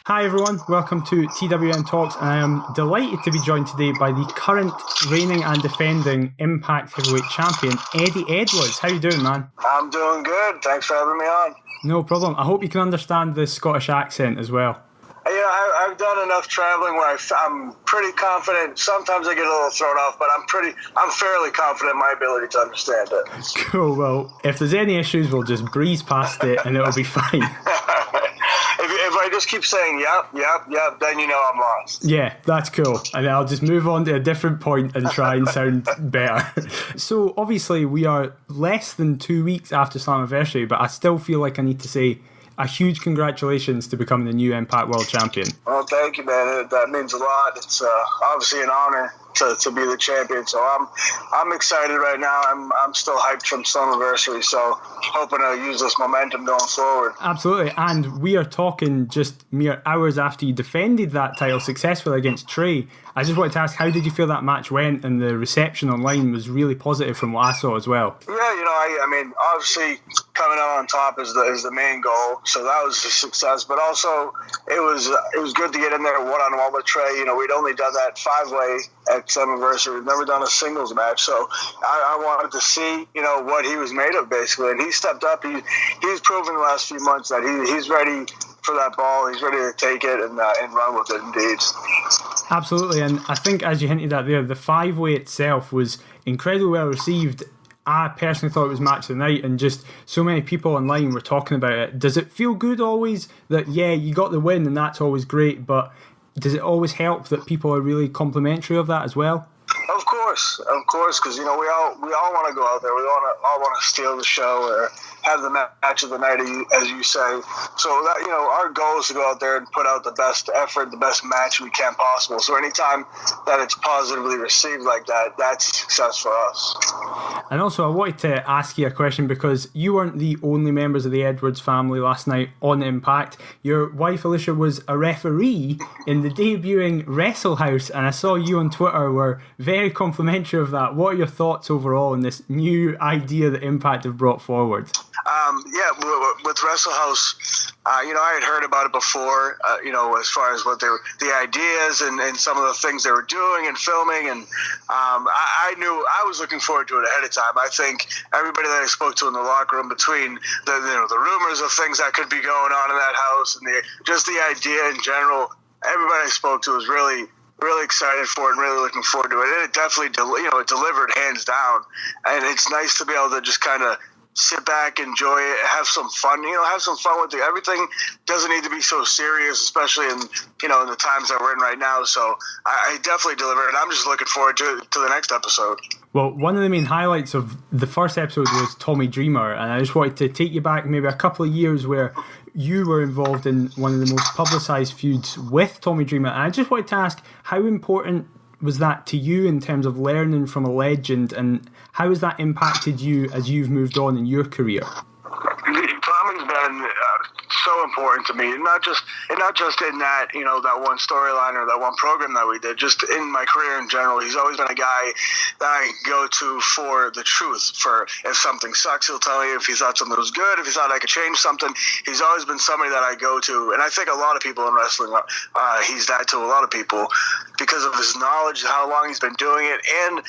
Hi everyone, welcome to TWM Talks, and I am delighted to be joined today by the current reigning and defending Impact Heavyweight Champion, Eddie Edwards. How you doing, man? I'm doing good. Thanks for having me on. No problem. I hope you can understand the Scottish accent as well. I've done enough traveling where I'm pretty confident. Sometimes I get a little thrown off, but I'm fairly confident in my ability to understand it. Cool. Well, if there's any issues, we'll just breeze past it and it'll be fine. If I just keep saying yep, then you know I'm lost. Yeah, that's cool. And then I'll just move on to a different point and try and sound better. So obviously we are less than 2 weeks after Slammiversary, but I still feel like I need to say a huge congratulations to becoming the new Impact World Champion. Well, thank you, man. That means a lot. It's obviously an honor to be the champion. So I'm excited right now. I'm still hyped from Slammiversary, so hoping to use this momentum going forward. Absolutely. And we are talking just mere hours after you defended that title successfully against Trey. I just wanted to ask, how did you feel that match went? And the reception online was really positive from what I saw as well. Yeah, I mean, obviously coming out on top is the main goal, so that was a success. But also, it was good to get in there one-on-one with Trey. We'd only done that 5-way at Slammiversary. We've never done a singles match, so I wanted to see what he was made of, basically. And he stepped up. He's proven the last few months that he's ready for that ball. He's ready to take it and run with it, indeed. Absolutely, and I think, as you hinted at there, the 5-way itself was incredibly well received. I personally thought it was match of the night, and just so many people online were talking about it. Does it feel good always that, yeah, you got the win and that's always great, but does it always help that people are really complimentary of that as well? Of course, because we all want to go out there. We all want to steal the show or have the match of the night, as you say. So that our goal is to go out there and put out the best effort, the best match we can possible. So anytime that it's positively received like that, that's success for us. And also, I wanted to ask you a question, because you weren't the only members of the Edwards family last night on Impact. Your wife Alicia was a referee in the debuting Wrestle House, and I saw you on Twitter were very complimentary of that. What are your thoughts overall on this new idea that Impact have brought forward? With Wrestle House, I had heard about it before, as far as what the ideas and some of the things they were doing and filming. And I knew I was looking forward to it ahead of time. I think everybody that I spoke to in the locker room, between the rumors of things that could be going on in that house and just the idea in general, everybody I spoke to was really excited for it and really looking forward to it. And it definitely, it delivered hands down. And it's nice to be able to just kind of sit back, enjoy it, have some fun. Have some fun with it. Everything doesn't need to be so serious, especially in in the times that we're in right now. So I definitely delivered, and I'm just looking forward to the next episode. Well, one of the main highlights of the first episode was Tommy Dreamer, and I just wanted to take you back maybe a couple of years where you were involved in one of the most publicised feuds with Tommy Dreamer. And I just wanted to ask, how important was that to you in terms of learning from a legend, and how has that impacted you as you've moved on in your career? Tommy's been so important to me, and not just in that that one storyline or that one program that we did, just in my career in general. He's always been a guy that I go to for the truth. For if something sucks, he'll tell me. If he thought something was good, if he thought I could change something, he's always been somebody that I go to. And I think a lot of people in wrestling, he's that to a lot of people because of his knowledge, how long he's been doing it, and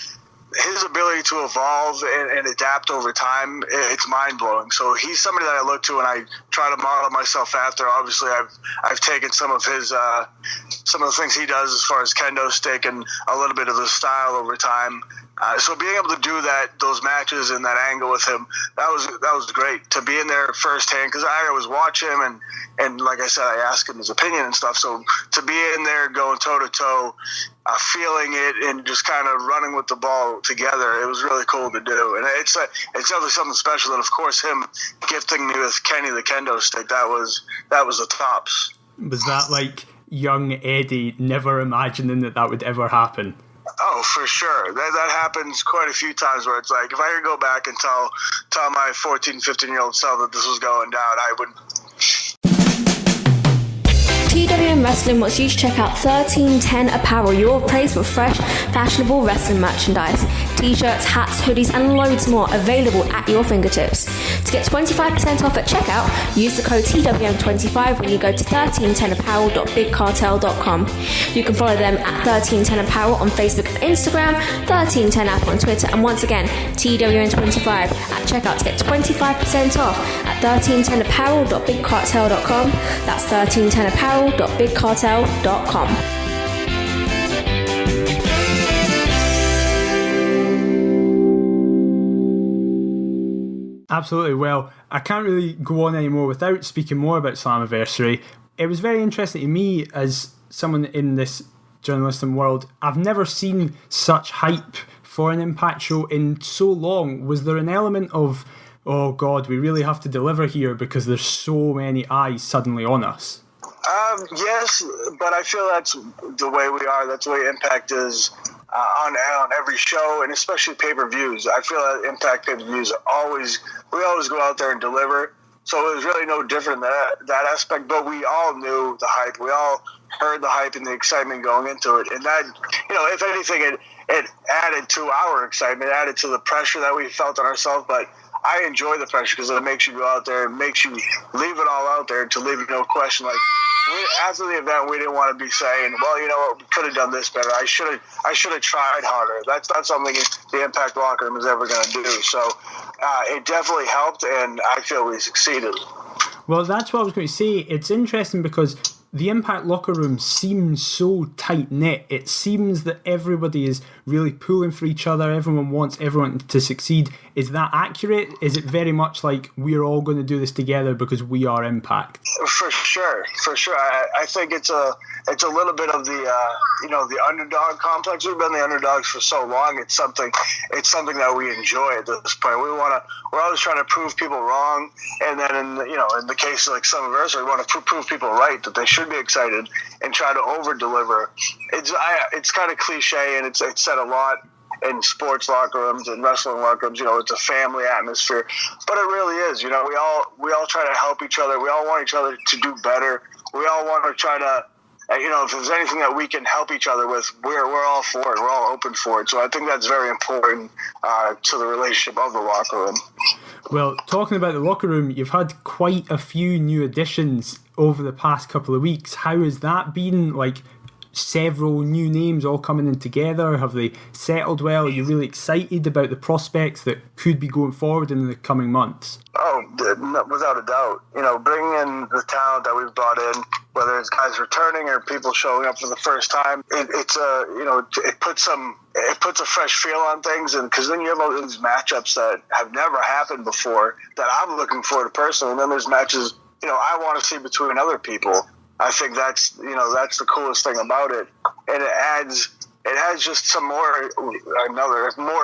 his ability to evolve and adapt over time. It's mind-blowing. So he's somebody that I look to and I try to model myself after. Obviously, I've taken some of his some of the things he does as far as kendo stick and a little bit of his style over time. So being able to do those matches and that angle with him, that was great to be in there firsthand, because I always watch him and like I said, I ask him his opinion and stuff. So to be in there going toe to toe, feeling it and just kind of running with the ball together, it was really cool to do. And it's definitely something special. And of course, him gifting me with Kenny the kendo stick, that was the tops. Was that like young Eddie never imagining that would ever happen? Oh, for sure. That happens quite a few times where it's like, if I could go back and tell my 14, 15-year-old self that this was going down, I would. TWM Wrestling wants you to check out 1310 Apparel, your place for fresh, fashionable wrestling merchandise. t-shirts, hats, hoodies, and loads more available at your fingertips. To get 25% off at checkout, use the code TWM25 when you go to 1310apparel.bigcartel.com. You can follow them at 1310apparel on Facebook and Instagram, 1310app on Twitter, and once again, TWM25 at checkout to get 25% off at 1310apparel.bigcartel.com. That's 1310apparel.bigcartel.com. Absolutely. Well, I can't really go on anymore without speaking more about Slammiversary. It was very interesting to me as someone in this journalism world. I've never seen such hype for an Impact show in so long. Was there an element of, oh God, we really have to deliver here because there's so many eyes suddenly on us? Yes, but I feel that's the way we are. That's the way Impact is on every show, and especially pay-per-views. I feel that Impact pay-per-views we always go out there and deliver. So it was really no different than that aspect. But we all knew the hype. We all heard the hype and the excitement going into it. And that, if anything, it added to our excitement, added to the pressure that we felt on ourselves. But I enjoy the pressure because it makes you go out there and makes you leave it all out there to leave no question. Like, after the event, we didn't want to be saying, well, you know what, we could have done this better. I should have tried harder. That's not something the Impact locker room is ever going to do. So it definitely helped, and I feel we succeeded. Well, that's what I was going to say. It's interesting because the Impact locker room seems so tight-knit. It seems that everybody is really pulling for each other. Everyone wants everyone to succeed. Is that accurate? Is it very much like we're all going to do this together because we are Impact? For sure. I think it's a little bit of the underdog complex. We've been the underdogs for so long. It's something that we enjoy at this point. We're always trying to prove people wrong, and then in the case of like Slammiversary, we want to prove people right, that they should be excited and try to over deliver. It's kind of cliche, and it's said a lot in sports locker rooms and wrestling locker rooms. It's a family atmosphere, but it really is. We all try to help each other. We all want each other to do better. We all want to try to, if there's anything that we can help each other with, we're all for it. We're all open for it. So I think that's very important to the relationship of the locker room. Well, talking about the locker room, you've had quite a few new additions over the past couple of weeks. How has that been? Like, several new names all coming in together. Have they settled well? Are you really excited about the prospects that could be going forward in the coming months? Oh, without a doubt. Bringing in the talent that we've brought in, whether it's guys returning or people showing up for the first time, it puts a fresh feel on things, and because then you have all these matchups that have never happened before that I'm looking forward to personally, and then there's matches I want to see between other people. I think that's the coolest thing about it, and it adds just some more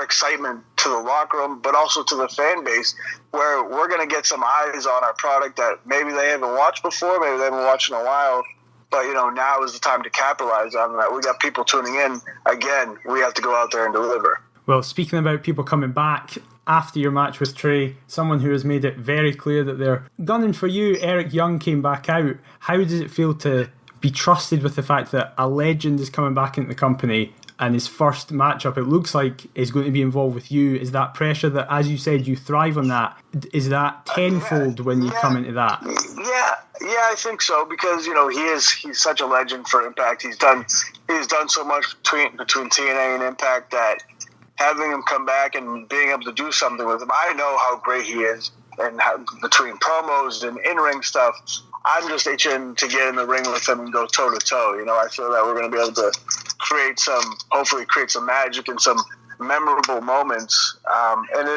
excitement to the locker room, but also to the fan base, where we're going to get some eyes on our product that maybe they haven't watched before, maybe they haven't watched in a while, but now is the time to capitalize on that. We got people tuning in. Again, we have to go out there and deliver. Well, speaking about people coming back, after your match with Trey, someone who has made it very clear that they're gunning for you, Eric Young, came back out. How does it feel to be trusted with the fact that a legend is coming back into the company and his first matchup, it looks like, is going to be involved with you? Is that pressure that, as you said, you thrive on that? Is that tenfold when you come into that? Yeah, I think so, because he's such a legend for Impact. He's done so much between TNA and Impact that having him come back and being able to do something with him, I know how great he is, and between promos and in-ring stuff, I'm just itching to get in the ring with him and go toe-to-toe. I feel that we're going to be able to hopefully create some magic and some memorable moments. And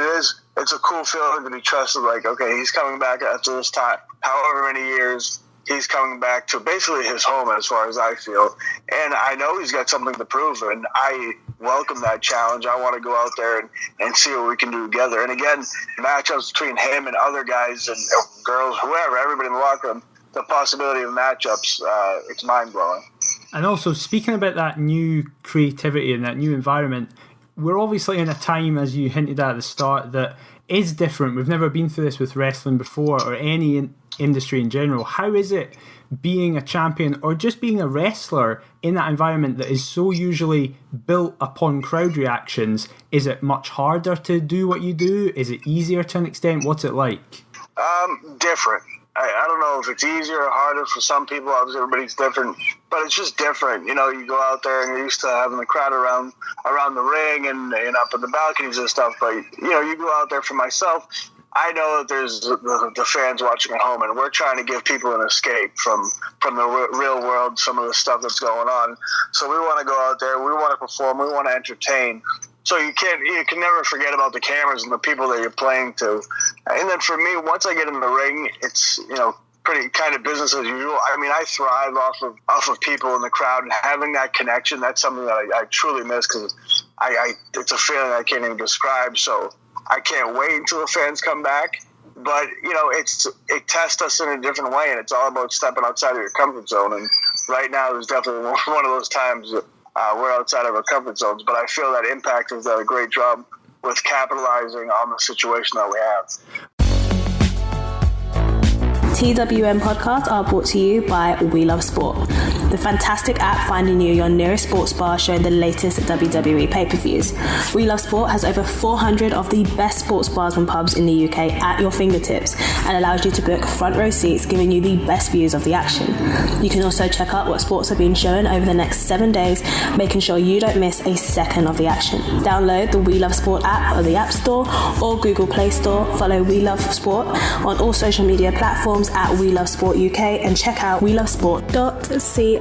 it's a cool feeling to be trusted, like, okay, he's coming back after this time, however many years. He's coming back to basically his home, as far as I feel. And I know he's got something to prove, and I welcome that challenge. I want to go out there and see what we can do together. And again, matchups between him and other guys and girls, whoever, everybody in the locker room, the possibility of matchups, it's mind-blowing. And also, speaking about that new creativity and that new environment, we're obviously in a time, as you hinted at the start, that is different. We've never been through this with wrestling before, or any industry in general. How is it being a champion, or just being a wrestler, in that environment that is so usually built upon crowd reactions? Is it much harder to do what you do? Is it easier to an extent? What's it like? Different. I don't know if it's easier or harder for some people. Obviously, everybody's different, but it's just different. You know, you go out there and you're used to having the crowd around the ring and up in the balconies and stuff. But, you know, you go out there, for myself, I know that there's the fans watching at home, and we're trying to give people an escape from the real world, some of the stuff that's going on. So we want to go out there, we want to perform, we want to entertain. So you can never forget about the cameras and the people that you're playing to. And then for me, once I get in the ring, it's, you know, pretty kind of business as usual. I mean, I thrive off of people in the crowd, and having that connection, that's something that I truly miss, because it's a feeling I can't even describe. So I can't wait until the fans come back. But, you know, it tests us in a different way, and it's all about stepping outside of your comfort zone. And right now is definitely one of those times that we're outside of our comfort zones. But I feel that Impact has done a great job with capitalizing on the situation that we have. TWM podcasts are brought to you by We Love Sport, the fantastic app finding you your nearest sports bar showing the latest WWE pay-per-views. We Love Sport has over 400 of the best sports bars and pubs in the UK at your fingertips, and allows you to book front row seats, giving you the best views of the action. You can also check out what sports are being shown over the next 7 days, making sure you don't miss a second of the action. Download the We Love Sport app on the App Store or Google Play Store. Follow We Love Sport on all social media platforms at We Love Sport UK, and check out welovesport.co.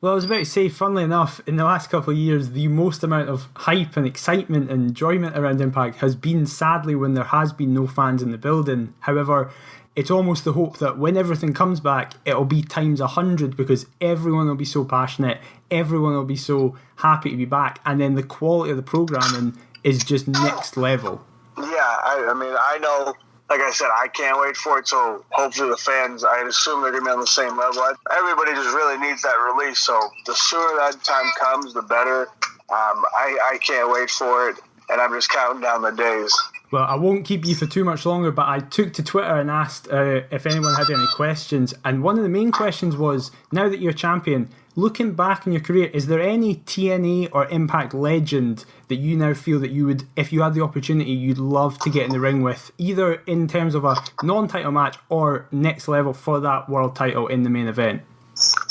Well, I was about to say, funnily enough, in the last couple of years, the most amount of hype and excitement and enjoyment around Impact has been, sadly, when there has been no fans in the building. However, it's almost the hope that when everything comes back, it'll be times 100, because everyone will be so passionate, everyone will be so happy to be back, and then the quality of the programming is just next level. Yeah, I mean, I know, like I said, I can't wait for it. So hopefully the fans, I assume they're going to be on the same level. Everybody just really needs that release. So the sooner that time comes, the better. I can't wait for it, and I'm just counting down the days. Well, I won't keep you for too much longer, but I took to Twitter and asked if anyone had any questions. And one of the main questions was, now that you're champion, looking back in your career, is there any TNA or Impact legend that you now feel that you would, if you had the opportunity, you'd love to get in the ring with, either in terms of a non-title match or next level for that world title in the main event?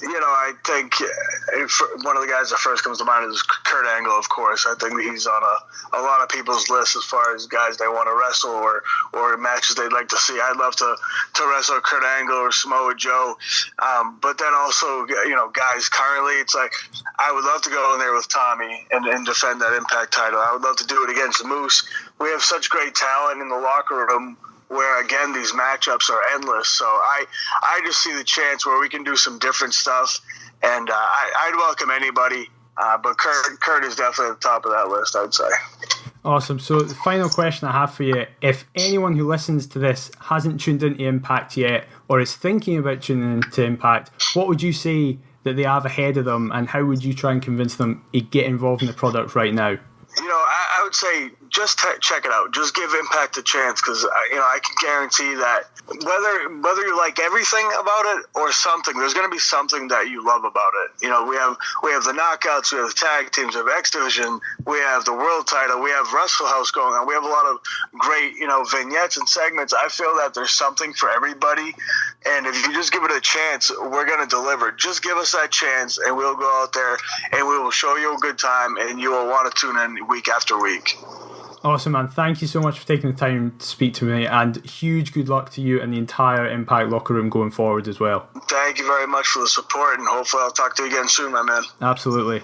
You know, I think one of the guys that first comes to mind is Kurt Angle, of course. I think he's on a lot of people's list as far as guys they want to wrestle or matches they'd like to see. I'd love to wrestle Kurt Angle or Samoa Joe. But then also, you know, guys currently, it's like, I would love to go in there with Tommy and defend that Impact title. I would love to do it against Moose. We have such great talent in the locker room, where, again, these matchups are endless. So I just see the chance where we can do some different stuff, and I'd welcome anybody, but Kurt is definitely at the top of that list, I'd say. Awesome. So the final question I have for you, if anyone who listens to this hasn't tuned into Impact yet, or is thinking about tuning into Impact, what would you say that they have ahead of them, and how would you try and convince them to get involved in the product right now? You know, I would say just check it out. Just give Impact a chance, because I can guarantee that whether you like everything about it or something, there's going to be something that you love about it. You know, we have the knockouts, we have the tag teams, we have X Division, we have the world title, we have Wrestle House going on. We have a lot of great, vignettes and segments. I feel that there's something for everybody, and if you just give it a chance, we're going to deliver. Just give us that chance, and we'll go out there and we will show you a good time, and you will want to tune in week after week. Awesome, man. Thank you so much for taking the time to speak to me, and huge good luck to you and the entire Impact locker room going forward as well. Thank you very much for the support, and hopefully I'll talk to you again soon, my man. Absolutely.